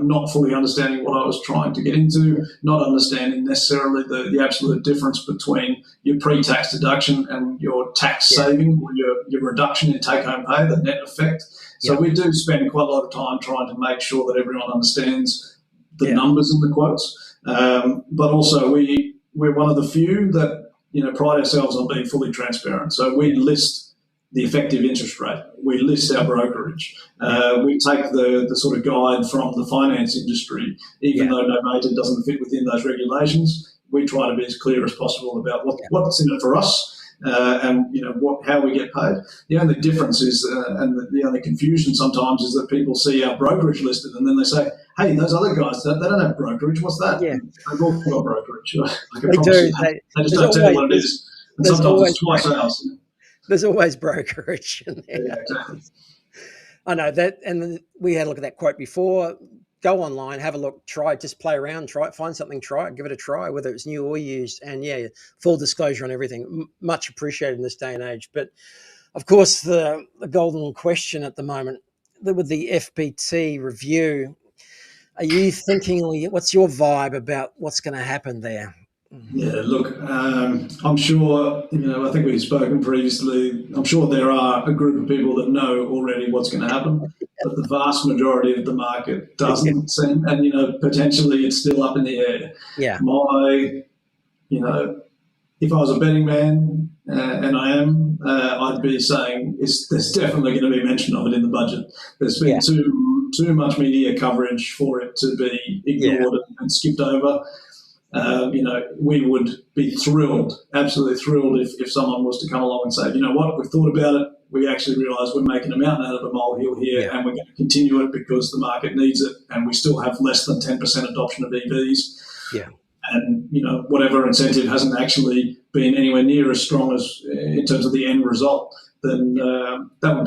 Not fully understanding what I was trying to get into, not understanding necessarily the absolute difference between your pre-tax deduction and your tax saving, or your reduction in take-home pay, the net effect. So we do spend quite a lot of time trying to make sure that everyone understands the numbers and the quotes, but also we're one of the few that pride ourselves on being fully transparent. So we list the effective interest rate. We list our brokerage. We take the sort of guide from the finance industry, even though novated doesn't fit within those regulations. We try to be as clear as possible about what's in it for us, and how we get paid. The only difference is, and the only confusion sometimes, is that people see our brokerage listed and then they say, "Hey, those other guys, they don't have brokerage. What's that?" Yeah, they've all got brokerage. They do. They just don't tell you what it is. And sometimes it's twice ours. There's always brokerage in there. Yeah, exactly. I know that, and we had a look at that quote before. Go online, have a look, try, just play around, try it, find something, try it, give it a try, whether it's new or used. And full disclosure on everything. Much appreciated in this day and age. But of course, the golden question at the moment with the FBT review, are you thinking, what's your vibe about what's going to happen there? Yeah, look, I'm sure, I think we've spoken previously, I'm sure there are a group of people that know already what's going to happen, but the vast majority of the market doesn't seem, and, potentially it's still up in the air. Yeah. My if I was a betting man, and I am, I'd be saying there's definitely going to be mention of it in the budget. There's been too much media coverage for it to be ignored and skipped over. We would be thrilled, absolutely thrilled, if someone was to come along and say, you know what, we've thought about it. We actually realise we're making a mountain out of a molehill here, and we're going to continue it because the market needs it, and we still have less than 10% adoption of EVs. Yeah. And whatever incentive hasn't actually been anywhere near as strong as in terms of the end result, then that would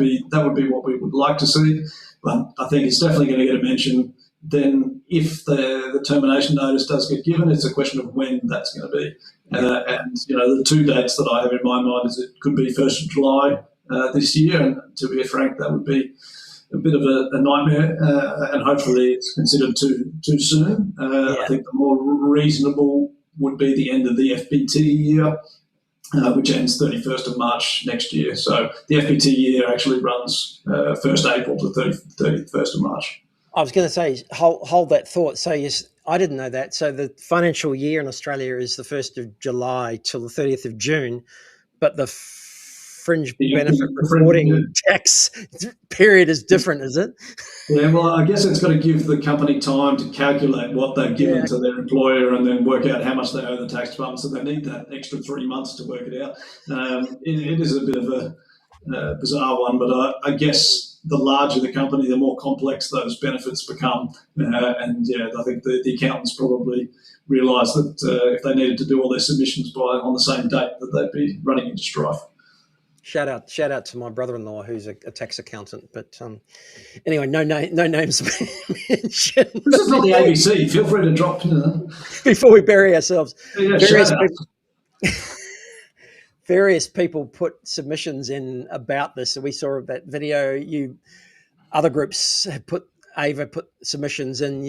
be what we would like to see. But I think it's definitely going to get a mention. Then, if the termination notice does get given, it's a question of when that's going to be. And the two dates that I have in my mind is it could be 1st of July this year, and to be frank, that would be a bit of a nightmare, and hopefully it's considered too soon. I think the more reasonable would be the end of the FBT year, which ends 31st of March next year. So the FBT year actually runs 1st April to 31st of March. I was going to say, hold that thought. So yes, I didn't know that. So the financial year in Australia is the 1st of July till the 30th of June, but the Fringe Benefit Reporting Tax period is different, is it? Yeah, well, I guess it's got to give the company time to calculate what they've given to their employer and then work out how much they owe the tax department. So they need that extra 3 months to work it out. It is a bit of a bizarre one, but I guess the larger the company, the more complex those benefits become. I think the accountants probably realised that if they needed to do all their submissions on the same date, that they'd be running into strife. Shout out to my brother-in-law who's a tax accountant. But anyway, no names mentioned. This is not the ABC. Feel free to drop before we bury ourselves. Yeah, various people put submissions in about this. So we saw that video. Other groups have put submissions in.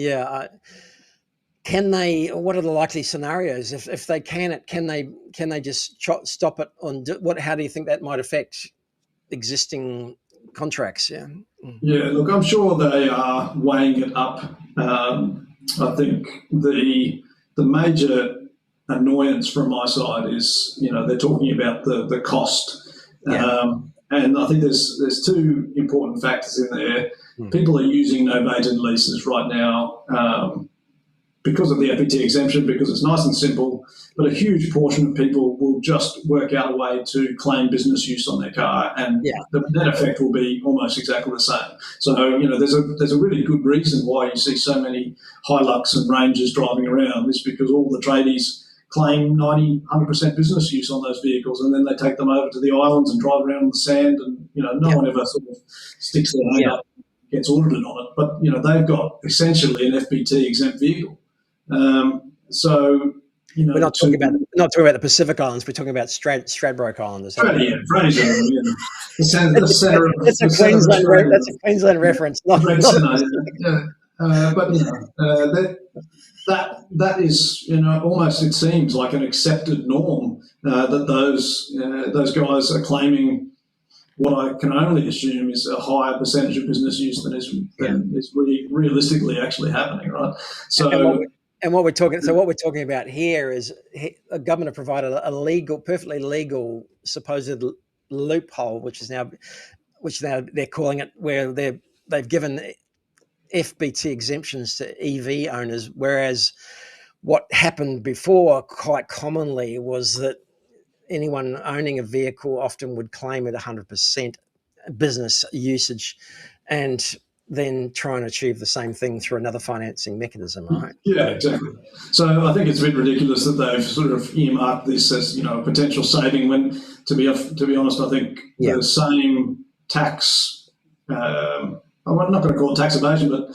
Can they? What are the likely scenarios? If they can they just stop it on what? How do you think that might affect existing contracts? Yeah. Yeah. Look, I'm sure they are weighing it up. I think the major annoyance from my side is they're talking about the cost, and I think there's two important factors in there. People are using novated leases right now. Because of the FBT exemption, because it's nice and simple, but a huge portion of people will just work out a way to claim business use on their car, and the net effect will be almost exactly the same. So, there's a really good reason why you see so many Hilux and Rangers driving around, is because all the tradies claim 100% business use on those vehicles, and then they take them over to the islands and drive around in the sand, and no one ever sort of sticks their hand up, gets audited on it. But they've got essentially an FBT exempt vehicle. We're not talking about the Pacific Islands. We're talking about Stradbroke Island. Fraser, the center. That's a Queensland reference. That is almost, it seems like an accepted norm that those guys are claiming what I can only assume is a higher percentage of business use than is realistically actually happening, right? So. And what we're talking about here is a government have provided a perfectly legal supposed loophole, which now they're calling it, where they've given FBT exemptions to EV owners, whereas what happened before quite commonly was that anyone owning a vehicle often would claim it 100% business usage, and then try and achieve the same thing through another financing mechanism, right? Yeah, exactly. So I think it's a bit ridiculous that they've sort of earmarked this as a potential saving, when to be honest, I think the same tax. I'm not going to call it tax evasion, but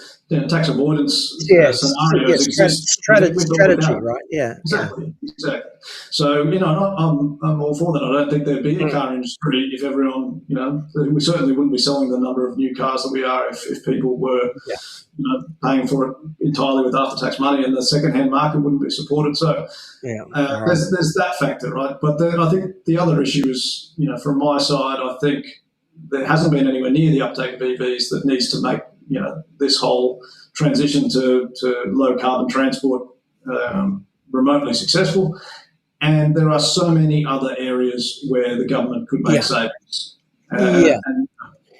tax avoidance scenarios exist. Strategy, right? Yeah, exactly. So I'm all for that. I don't think there'd be a car industry if everyone, we certainly wouldn't be selling the number of new cars that we are if people were, paying for it entirely with after-tax money, and the second-hand market wouldn't be supported. So there's that factor, right? But then I think the other issue is, from my side, I think there hasn't been anywhere near the uptake of EVs that needs to make this whole transition to low carbon transport remotely successful. And there are so many other areas where the government could make savings. And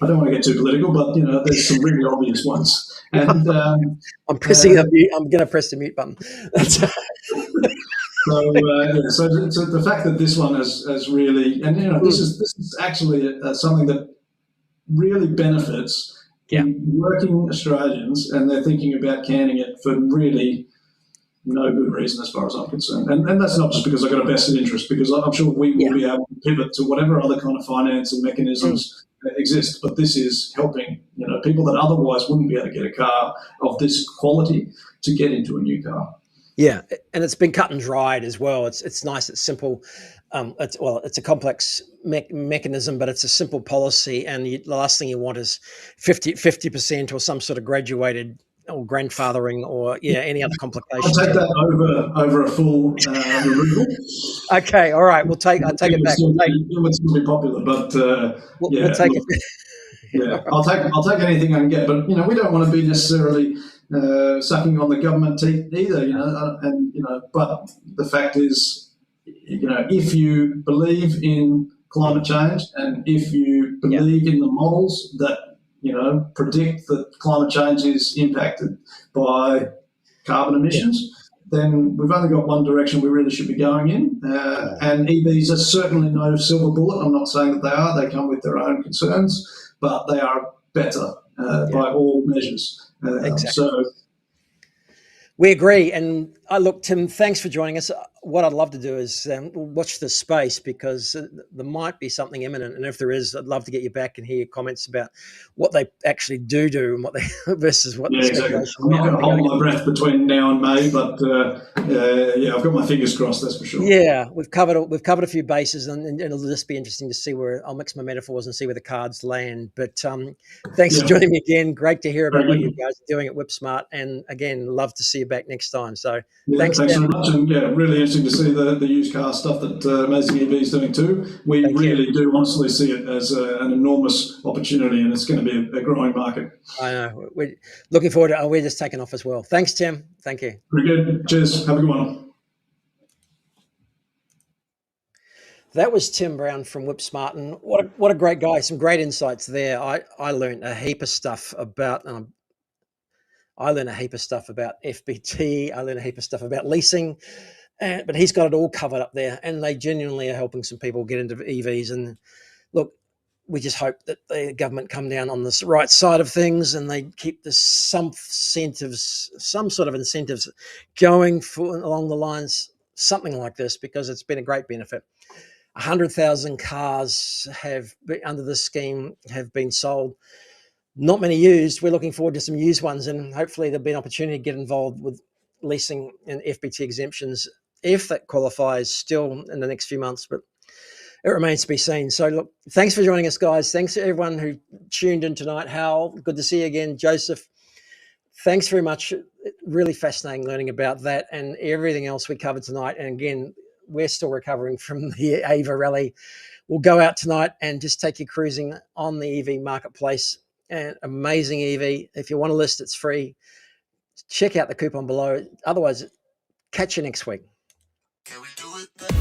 I don't want to get too political, but there's some really obvious ones. And I'm pressing the mute. I'm going to press the mute button. So the fact that this one has really, and this is actually something that really benefits working Australians, and they're thinking about canning it for really no good reason as far as I'm concerned. And that's not just because I've got a vested interest, because I'm sure we will be able to pivot to whatever other kind of financing mechanisms exist. But this is helping people that otherwise wouldn't be able to get a car of this quality to get into a new car. Yeah, and it's been cut and dried as well. It's nice. It's simple. It's a complex mechanism, but it's a simple policy. And the last thing you want is 50% or some sort of graduated or grandfathering or any other complications. I'll take that over a full removal. Okay, all right. I'll take it back. It would still be popular, but we'll take it. Yeah, I'll take anything I can get, but we don't want to be necessarily sucking on the government teeth either, But the fact is, if you believe in climate change and if you believe in the models that predict that climate change is impacted by carbon emissions, then we've only got one direction we really should be going in. And EVs are certainly no silver bullet. I'm not saying that they are. They come with their own concerns, but they are better by all measures. Exactly. So we agree. And look, Tim, thanks for joining us. What I'd love to do is watch this space, because there might be something imminent. And if there is, I'd love to get you back and hear your comments about what they actually do and what they versus what. Exactly. I'm not going to hold my breath between now and May, but I've got my fingers crossed. That's for sure. Yeah, we've covered a few bases, and it'll just be interesting to see where I'll mix my metaphors and see where the cards land. But thanks for joining me again. Great to hear about what you guys are doing at WhipSmart, and again, love to see you back next time. So thanks very much, and really interesting to see the used car stuff that AmazingEV is doing too. We really do honestly see it as an enormous opportunity, and it's going to be a growing market. I know. We're looking forward to it. We're just taking off as well. Thanks, Tim. Thank you. Very good. Cheers. Have a good one. That was Tim Brown from WhipSmart, and what a great guy. Some great insights there. I learned a heap of stuff about FBT. I learned a heap of stuff about leasing. But he's got it all covered up there, and they genuinely are helping some people get into EVs. And look, we just hope that the government come down on this right side of things, and they keep some sort of incentives going along the lines, something like this, because it's been a great benefit. 100,000 cars under this scheme have been sold. Not many used. We're looking forward to some used ones, and hopefully there'll be an opportunity to get involved with leasing and FBT exemptions if that qualifies still in the next few months, but it remains to be seen. So look, thanks for joining us, guys. Thanks to everyone who tuned in tonight. Hal, good to see you again. Joseph, thanks very much. Really fascinating learning about that and everything else we covered tonight. And again, we're still recovering from the AVA rally. We'll go out tonight and just take you cruising on the EV marketplace. And AmazingEV, if you want to list, it's free. Check out the coupon below. Otherwise, catch you next week. Can we do it?